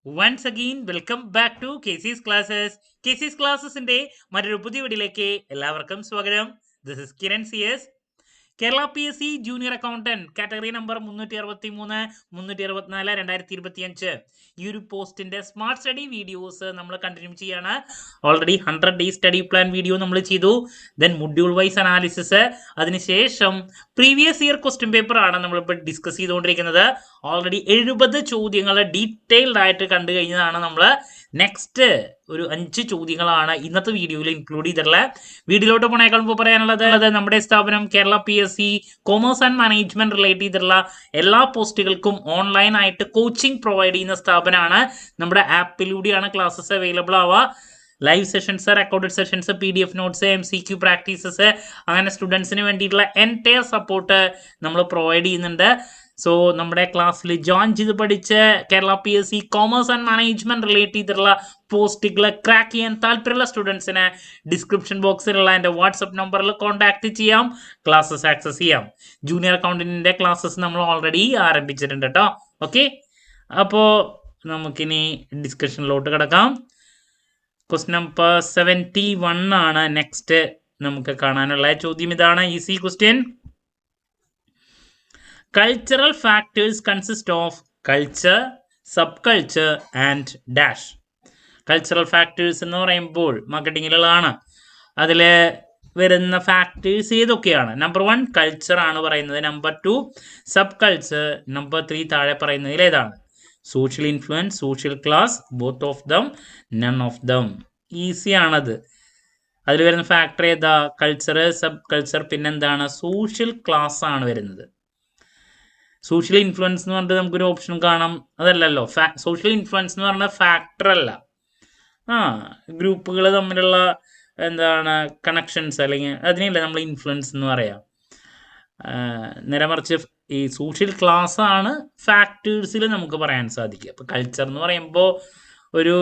Once again, welcome back to KC's Classes. KC's Classesന്റെ മറ്റൊരു പുതിയ വീഡിയോയിലേക്ക് എല്ലാവർക്കും സ്വാഗതം. This is Kiran CS. Kerala PSC junior accountant category number 363 364 2025 ഈ ഒരു പോസ്റ്റിന്റെ സ്മാർട്ട് സ്റ്റഡി വീഡിയോസ് നമ്മൾ കണ്ടിന്യൂ ചെയ്യാണ്. Already 100 day study plan video നമ്മൾ ചെയ്തു. ദെൻ മൊഡ്യൂൾ വൈസ് അനാലിസിസ്, അതിനുശേഷം പ്രീവിയസ് ഇയർ ക്വസ്റ്റ്യൻ പേപ്പർ ആണ് നമ്മളിപ്പോൾ ഡിസ്കസ് ചെയ്തുകൊണ്ടിരിക്കുന്നത്. ഓൾറെഡി 70 ചോദ്യങ്ങൾ ഡീറ്റെയിൽഡ് ആയിട്ട് കണ്ടു കഴിഞ്ഞതാണ്. നമ്മൾ നെക്സ്റ്റ് ഒരു 5 ചോദ്യങ്ങളാണ് ഇന്നത്തെ വീഡിയോയിൽ ഇൻക്ലൂഡ് ചെയ്തിട്ടുള്ള. വീഡിയോയിലോട്ട് പോണേക്കാൾ മുമ്പ് പറയാനുള്ളത് നമ്മുടെ സ്ഥാപനം Kerala PSC commerce and management relate ചെയ്തിട്ടുള്ള എല്ലാ പോസ്റ്റുകൾക്കും ഓൺലൈൻ ആയിട്ട് കോച്ചിങ് പ്രൊവൈഡ് ചെയ്യുന്ന സ്ഥാപനമാണ്. നമ്മുടെ ആപ്പിലൂടെയാണ് ക്ലാസ്സസ് അവൈലബിൾ ആവുക. Live sessions, recorded sessions, PDF notes, MCQ practices, അങ്ങനെ സ്റ്റുഡൻസിന് വേണ്ടിയിട്ടുള്ള എൻറ്റയർ സപ്പോർട്ട് നമ്മൾ പ്രൊവൈഡ് ചെയ്യുന്നുണ്ട്. സോ നമ്മുടെ ക്ലാസ്സിൽ ജോയിൻ ചെയ്ത് പഠിച്ച് Kerala PSC commerce and management relate ചെയ്തിട്ടുള്ള പോസ്റ്റുകൾ ക്രാക്ക് ചെയ്യാൻ താല്പര്യമുള്ള സ്റ്റുഡൻസിന് ഡിസ്ക്രിപ്ഷൻ ബോക്സിലുള്ള എൻ്റെ വാട്സപ്പ് നമ്പറിൽ കോൺടാക്ട് ചെയ്യാം, ക്ലാസ്സസ് ആക്സസ് ചെയ്യാം. ജൂനിയർ അക്കൗണ്ടന്റിന്റെ ക്ലാസ്സസ് നമ്മൾ ഓൾറെഡി ആരംഭിച്ചിട്ടുണ്ട് കേട്ടോ. ഓക്കെ, അപ്പോൾ നമുക്കിനി ഡിസ്കഷനിലോട്ട് കിടക്കാം. ക്വസ്റ്റ്യൻ നമ്പർ 71 ആണ് നെക്സ്റ്റ് നമുക്ക് കാണാനുള്ള ചോദ്യം. ഇതാണ് easy question. Cultural factors consist of culture, subculture and dash. Cultural factors എന്ന് പറയുമ്പോൾ മാർക്കറ്റിങ്ങിലുള്ളതാണ്. അതിൽ വരുന്ന ഫാക്ടേഴ്സ് ഏതൊക്കെയാണ്? നമ്പർ 1 കൾച്ചർ ആണ് പറയുന്നത്, നമ്പർ 2 സബ് കൾച്ചർ, നമ്പർ 3 താഴെ പറയുന്നതിൽ ഏതാണ്? Social influence, social class, both of them, none of them. Easy ആണത്. അതിൽ വരുന്ന ഫാക്ടർ ഏതാ? കൾച്ചർ, സബ് കൾച്ചർ, പിന്നെന്താണ്? സോഷ്യൽ ക്ലാസ് ആണ് വരുന്നത്. സോഷ്യൽ ഇൻഫ്ലുവൻസ് എന്ന് പറഞ്ഞിട്ട് നമുക്കൊരു ഓപ്ഷൻ കാണാം, അതല്ലല്ലോ. സോഷ്യൽ ഇൻഫ്ലുവൻസ് എന്ന് പറഞ്ഞാൽ ഫാക്ടർ അല്ല, ഗ്രൂപ്പുകൾ തമ്മിലുള്ള എന്താണ് കണക്ഷൻസ്, അല്ലെങ്കിൽ അതിനെയല്ല നമ്മൾ ഇൻഫ്ലുവൻസ് എന്ന് പറയാം. നേരെ മറിച്ച് ഈ സോഷ്യൽ ക്ലാസ് ആണ് ഫാക്ടേഴ്സിൽ നമുക്ക് പറയാൻ സാധിക്കുക. അപ്പോൾ കൾച്ചർ എന്ന് പറയുമ്പോൾ ഒരു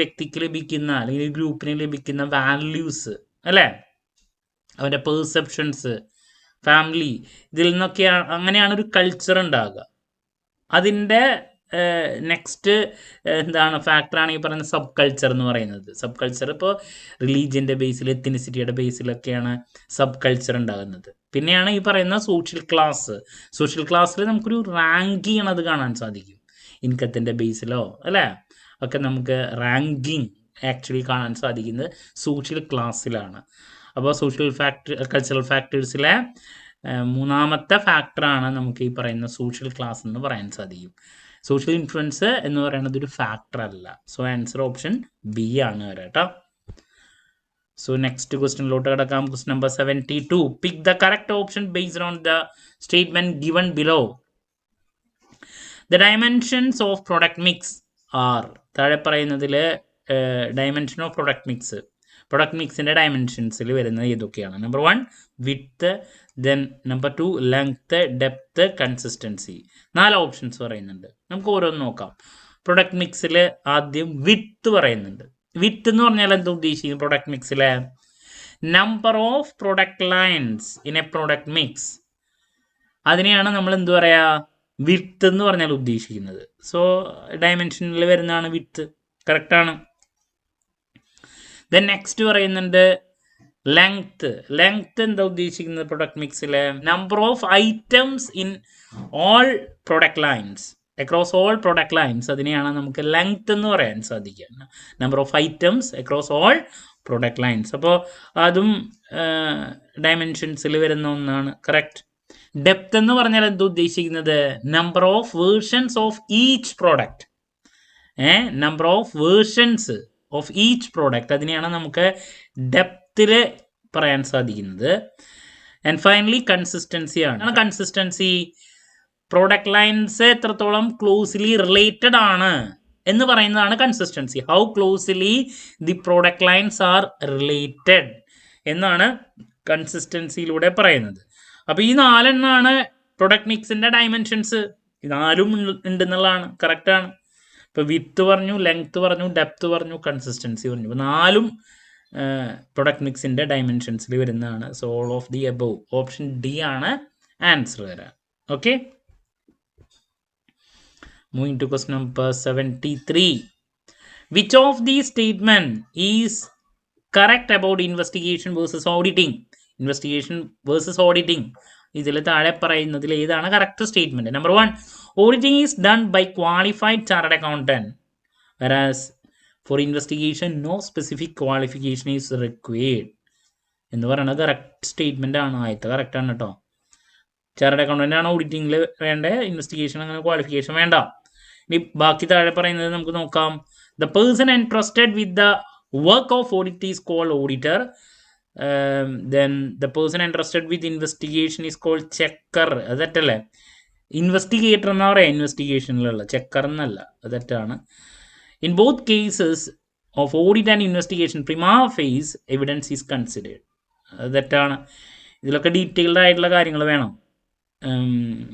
വ്യക്തിക്ക് ലഭിക്കുന്ന അല്ലെങ്കിൽ ഒരു ഗ്രൂപ്പിന് ലഭിക്കുന്ന വാല്യൂസ് അല്ലേ, അവൻ്റെ പെർസെപ്ഷൻസ്, ഫാമിലി, ഇതിൽ നിന്നൊക്കെയാണ്, അങ്ങനെയാണ് ഒരു കൾച്ചർ ഉണ്ടാകുക. അതിൻ്റെ നെക്സ്റ്റ് എന്താണ് ഫാക്ടറാണ് ഈ പറയുന്ന സബ് കൾച്ചർ എന്ന് പറയുന്നത്. സബ് കൾച്ചർ ഇപ്പോൾ റിലീജിയൻ്റെ ബേസിൽ, എത്തിനിസിറ്റിയുടെ ബേസിലൊക്കെയാണ് സബ് കൾച്ചർ ഉണ്ടാകുന്നത്. പിന്നെയാണ് ഈ പറയുന്ന സോഷ്യൽ ക്ലാസ്. സോഷ്യൽ ക്ലാസ്സിൽ നമുക്കൊരു റാങ്ക് ചെയ്യണത് കാണാൻ സാധിക്കും, ഇൻകത്തിൻ്റെ ബേസിലോ അല്ലേ ഒക്കെ നമുക്ക് റാങ്കിങ് ആക്ച്വലി കാണാൻ സാധിക്കുന്നത് സോഷ്യൽ ക്ലാസ്സിലാണ്. അപ്പോൾ കൾച്ചറൽ ഫാക്ടേഴ്സിലെ മൂന്നാമത്തെ ഫാക്ടറാണ് നമുക്ക് ഈ പറയുന്ന സോഷ്യൽ ക്ലാസ് എന്ന് പറയാൻ സാധിക്കും. സോഷ്യൽ ഇൻഫ്ലുവൻസ് എന്ന് പറയുന്നത് ഒരു ഫാക്ടർ അല്ല. സോ ആൻസർ ഓപ്ഷൻ ബി ആണ് കേട്ടോ. സോ നെക്സ്റ്റ് ക്വസ്റ്റ്യനിലോട്ട് കിടക്കാം. Question number 72. Pick the correct option based on the statement given below. The dimensions of product mix are. താഴെ പറയുന്നതിൽ ഡയമെൻഷൻ ഓഫ് പ്രൊഡക്റ്റ് മിക്സിൻ്റെ ഡയമെൻഷൻസിൽ വരുന്നത് ഏതൊക്കെയാണ്? Number 1 width, then number 2 length, depth, consistency. 4 options പറയുന്നുണ്ട്. നമുക്ക് ഓരോന്ന് നോക്കാം. പ്രൊഡക്റ്റ് മിക്സിൽ ആദ്യം വിഡ്ത്ത് പറയുന്നുണ്ട്. വിഡ്ത്ത് എന്ന് പറഞ്ഞാൽ എന്താ ഉദ്ദേശിക്കുന്നത്? പ്രൊഡക്റ്റ് മിക്സിലെ number of product lines in a product mix, അതിനെയാണ് നമ്മൾ എന്ത് പറയാ, വിഡ്ത്ത് എന്ന് പറഞ്ഞാൽ ഉദ്ദേശിക്കുന്നത്. സോ ഡയമെൻഷനിൽ വരുന്നതാണ് വിഡ്ത്ത്, കറക്റ്റാണ്. ദെൻ നെക്സ്റ്റ് പറയുന്നുണ്ട് ലെങ്ത്ത് എന്താ ഉദ്ദേശിക്കുന്നത്? പ്രൊഡക്റ്റ് മിക്സിലെ number of items in all product lines, across all product lines, അതിനെയാണ് നമുക്ക് ലെങ്ത്ത് എന്ന് പറയാൻ സാധിക്കുക. Number of items across all product lines. അപ്പോൾ അതും ഡയമെൻഷൻസിൽ വരുന്ന ഒന്നാണ്, കറക്റ്റ്. ഡെപ്ത്ത് എന്ന് പറഞ്ഞാൽ എന്താ ഉദ്ദേശിക്കുന്നത്? Number of versions of each product, number of versions of each product, അതിനെയാണ് നമുക്ക് ഡെപ്തിൽ പറയാൻ സാധിക്കുന്നത്. ആൻഡ് ഫൈനലി കൺസിസ്റ്റൻസി ആണ്. കൺസിസ്റ്റൻസി പ്രോഡക്റ്റ് ലൈൻസ് എത്രത്തോളം ക്ലോസ്ലി റിലേറ്റഡ് ആണ് എന്ന് പറയുന്നതാണ് consistency. How closely the product lines are related എന്നാണ് കൺസിസ്റ്റൻസിയിലൂടെ പറയുന്നത്. അപ്പോൾ ഈ 4 എണ്ണമാണ് പ്രൊഡക്റ്റ് മിക്സിൻ്റെ ഡയമെൻഷൻസ്. ഈ 4 ഉണ്ടെന്നുള്ളതാണ്, കറക്റ്റാണ്. ഇപ്പോൾ വിഡ്ത്ത് പറഞ്ഞു, ലെങ്ത്ത് പറഞ്ഞു, ഡെപ്ത്ത് പറഞ്ഞു, കൺസിസ്റ്റൻസി പറഞ്ഞു. ഇപ്പോൾ 4 പ്രൊഡക്റ്റ് മിക്സിൻ്റെ ഡയമെൻഷൻസിൽ വരുന്നതാണ്. So all of the above, option D ആണ് ആൻസർ വരാം. Okay, Moving to question number 73. Which of these statement is correct about investigation versus auditing? Investigation versus auditing. ഇതിൽ താഴെ പറയുന്നതിൽ ഏതാണ് correct statement? Number 1, auditing is done by qualified chartered accountant, whereas for investigation no specific qualification is required. എന്ന് പറയുന്നത് correct statement ആണ്. ആദ്യത്തെ correct ആണ് കേട്ടോ. ചാർട്ടേഡ് അക്കൗണ്ടന്റ് ആണ് ഓഡിറ്റിംഗിൽ വേണ്ട, ഇൻവെസ്റ്റിഗേഷൻ അങ്ങനെ ക്വാളിഫിക്കേഷൻ വേണ്ട. ഇനി ബാക്കി താഴെ പറയുന്നത് നമുക്ക് നോക്കാം. The person entrusted with the work of audit is called auditor. Then the person entrusted with investigation is called checker. അത് തെറ്റല്ലേ? ഇൻവെസ്റ്റിഗേറ്റർ എന്നാ പറയാം ഇൻവെസ്റ്റിഗേഷനിലുള്ള, ചെക്കർ എന്നല്ല. അത് തെറ്റാണ്. In both cases of audit and investigation prima facie evidence is considered. അത് തെറ്റാണ്. ഇതിലൊക്കെ ഡീറ്റെയിൽഡ് ആയിട്ടുള്ള കാര്യങ്ങൾ വേണം.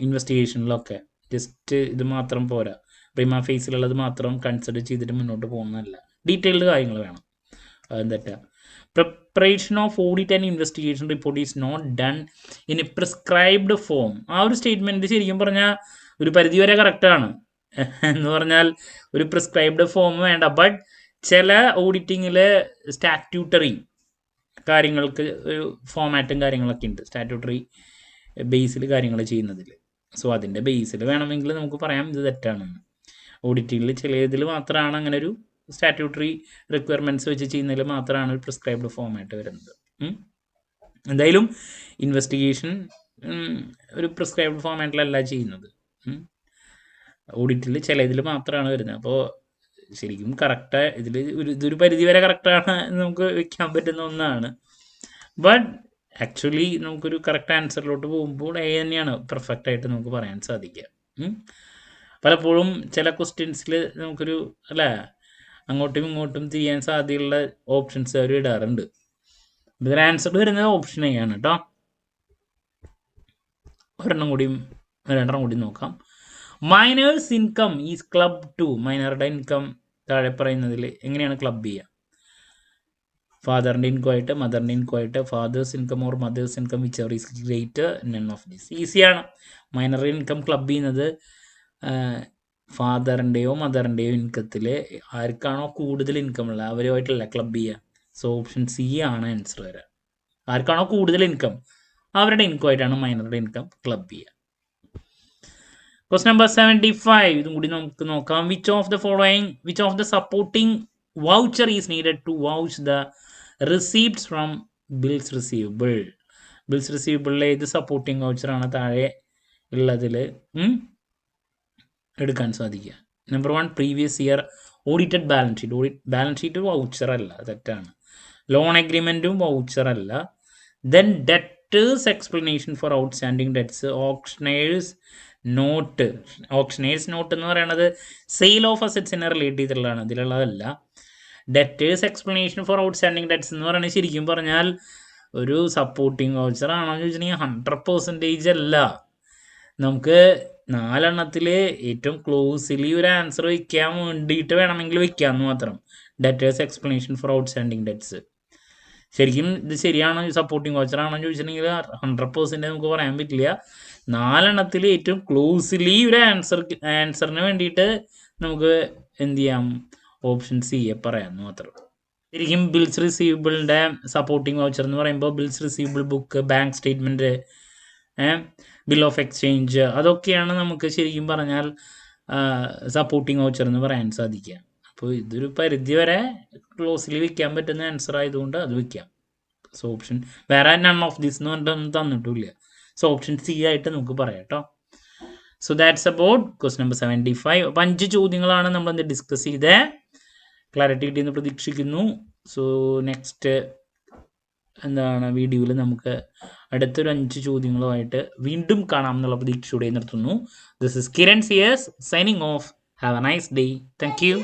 ഇൻവെസ്റ്റിഗേഷനിലൊക്കെ ജസ്റ്റ് ഇത് മാത്രം പോരാ, പ്രിമാ ഫേസിലുള്ളത് മാത്രം കൺസിഡർ ചെയ്തിട്ട് മുന്നോട്ട് പോകുന്നതല്ല, ഡീറ്റെയിൽഡ് കാര്യങ്ങൾ വേണം. അതും തെറ്റാ. Preparation of audit and investigation report is not done in a prescribed form. ആ ഒരു സ്റ്റേറ്റ്മെൻറ്റ് ശരിക്കും പറഞ്ഞാൽ ഒരു പരിധിവരെ കറക്റ്റാണ്. എന്ന് പറഞ്ഞാൽ ഒരു പ്രിസ്ക്രൈബ്ഡ് ഫോം വേണ്ട. ബട്ട് ചില ഓഡിറ്റിങ്ങിൽ സ്റ്റാറ്റ്യൂട്ടറി കാര്യങ്ങൾക്ക് ഒരു ഫോമാറ്റും കാര്യങ്ങളൊക്കെ ഉണ്ട്, സ്റ്റാറ്റ്യൂട്ടറി ബേസിൽ കാര്യങ്ങൾ ചെയ്യുന്നതിൽ. സോ അതിൻ്റെ ബേസിൽ വേണമെങ്കിൽ നമുക്ക് പറയാം ഇത് തെറ്റാണെന്ന്. ഓഡിറ്റിങ്ങിൽ ചില ഇതിൽ മാത്രമാണ് അങ്ങനെ ഒരു സ്റ്റാറ്റ്യൂട്ടറി റിക്വയർമെൻറ്റ്സ് വെച്ച് ചെയ്യുന്നതിൽ മാത്രമാണ് ഒരു പ്രിസ്ക്രൈബ്ഡ് ഫോമായിട്ട് വരുന്നത്. എന്തായാലും ഇൻവെസ്റ്റിഗേഷൻ ഒരു പ്രിസ്ക്രൈബ്ഡ് ഫോമാറ്റിലല്ല ചെയ്യുന്നത്, ഓഡിറ്റിൽ ചില ഇതിൽ മാത്രമാണ് വരുന്നത്. അപ്പോൾ ശരിക്കും കറക്റ്റ് ഇതൊരു പരിധിവരെ കറക്റ്റാണ് നമുക്ക് വെക്കാൻ പറ്റുന്ന ഒന്നാണ്. ബട്ട് ആക്ച്വലി നമുക്കൊരു കറക്റ്റ് ആൻസറിലോട്ട് പോകുമ്പോൾ എ തന്നെയാണ് പെർഫെക്റ്റ് ആയിട്ട് നമുക്ക് പറയാൻ സാധിക്കുക. പലപ്പോഴും ചില ക്വസ്റ്റ്യൻസിൽ നമുക്കൊരു അല്ലേ അങ്ങോട്ടും ഇങ്ങോട്ടും ചെയ്യാൻ സാധ്യതയുള്ള ഓപ്ഷൻസ് അവർ ഇടാറുണ്ട്. ഇതിൽ ആൻസർ വരുന്നത് ഓപ്ഷൻ എ ആണ് കേട്ടോ. രണ്ടെണ്ണം കൂടി നോക്കാം. Minor's income is club to. മൈനറുടെ ഇൻകം താഴെ പറയുന്നതിൽ എങ്ങനെയാണ് ക്ലബ് ചെയ്യുക? ഫാദറിൻ്റെ ഇൻകം ആയിട്ട്, മദറിൻ്റെ ഇൻകം ആയിട്ട്, father's income or mother's income whichever is greater none of this. ഈസിയാണ്. മൈനർ ഇൻകം ക്ലബ് ചെയ്യുന്നത് ഫാദറിൻ്റെയോ മദറിൻ്റെയോ ഇൻകത്തിൽ ആർക്കാണോ കൂടുതൽ ഇൻകം ഉള്ളത് അവരുമായിട്ടല്ല ക്ലബ് ചെയ്യുക. സോ ഓപ്ഷൻ സി ആണ് ആൻസർ വരിക. ആർക്കാണോ കൂടുതൽ ഇൻകം അവരുടെ ഇൻകം ആയിട്ടാണ് മൈനറുടെ ഇൻകം ക്ലബ് ചെയ്യുക. Question number 75. ഇതും കൂടി നമുക്ക് നോക്കാം. Which of the supporting voucher is needed to vouch the receipts from bills receivable? Bills receivable ഏത് സപ്പോർട്ടിംഗ് വൗച്ചർ ആണ് താഴെ ഉള്ളതിൽ എടുക്കാൻ സാധിക്കുക? Number 1, previous year audited balance sheet. Balance sheet voucher അല്ല, തെറ്റാണ്. ലോൺ എഗ്രിമെൻറ്റും വൗച്ചർ അല്ല. Then debtors explanation for outstanding debts. ഓപ്ഷനേഴ്സ് നോട്ട് എന്ന് പറയുന്നത് സെയിൽ ഓഫ് അസറ്റ്സിനെ റിലേറ്റ് ചെയ്തിട്ടുള്ളതാണ്, ഇതിലുള്ളതല്ല. Debtors explanation for outstanding debts എന്ന് പറയുന്നത് ശരിക്കും പറഞ്ഞാൽ ഒരു സപ്പോർട്ടിംഗ് വൗച്ചർ ആണോ എന്ന് ചോദിച്ചിട്ടുണ്ടെങ്കിൽ 100% അല്ല. നമുക്ക് 4 ഏറ്റവും ക്ലോസിലി ഒരു ആൻസർ വയ്ക്കാൻ വേണ്ടിയിട്ട് വേണമെങ്കിൽ വയ്ക്കാമെന്ന് മാത്രം. Debtors explanation for outstanding debts ശരിക്കും ഇത് ശരിയാണോ, സപ്പോർട്ടിംഗ് വൗച്ചർ ആണോ എന്ന് ചോദിച്ചിട്ടുണ്ടെങ്കിൽ 100% നമുക്ക് പറയാൻ പറ്റില്ല. 4 ഏറ്റവും ക്ലോസിലി ഒരു ആൻസറിന് വേണ്ടിയിട്ട് നമുക്ക് എന്ത് ചെയ്യാം, ഓപ്ഷൻ സി പറയാമെന്ന് മാത്രം. ശരിക്കും ബിൽസ് റിസീവബിളിൻ്റെ സപ്പോർട്ടിംഗ് വൗച്ചർ എന്ന് പറയുമ്പോൾ bills receivable book, bank statement, bill of exchange, അതൊക്കെയാണ് നമുക്ക് ശരിക്കും പറഞ്ഞാൽ സപ്പോർട്ടിംഗ് വൗച്ചർ എന്ന് പറയാൻ സാധിക്കുക. അപ്പോൾ ഇതൊരു പരിധി വരെ ക്ലോസിലി വയ്ക്കാൻ പറ്റുന്ന ആൻസർ ആയതുകൊണ്ട് അത് വയ്ക്കാം. സോ ഓപ്ഷൻ വേറെ നൺ ഓഫ് ദിസ് എന്ന് പറഞ്ഞിട്ടൊന്നും തന്നിട്ടില്ല. സോ ഓപ്ഷൻ സി ആയിട്ട് നമുക്ക് പറയാം കേട്ടോ. So that's about question number 75. അപ്പോൾ 5 ചോദ്യങ്ങളാണ് നമ്മൾ ഡിസ്കസ് ചെയ്തത്. ക്ലാരിറ്റി കിട്ടിയെന്ന് പ്രതീക്ഷിക്കുന്നു. സോ നെക്സ്റ്റ് വീഡിയോയിൽ നമുക്ക് അടുത്തൊരു 5 ചോദ്യങ്ങളുമായിട്ട് വീണ്ടും കാണാം എന്നുള്ള പ്രതീക്ഷയോടെ നിർത്തുന്നു. This is Kiran CS signing off. Have a nice day. Thank U.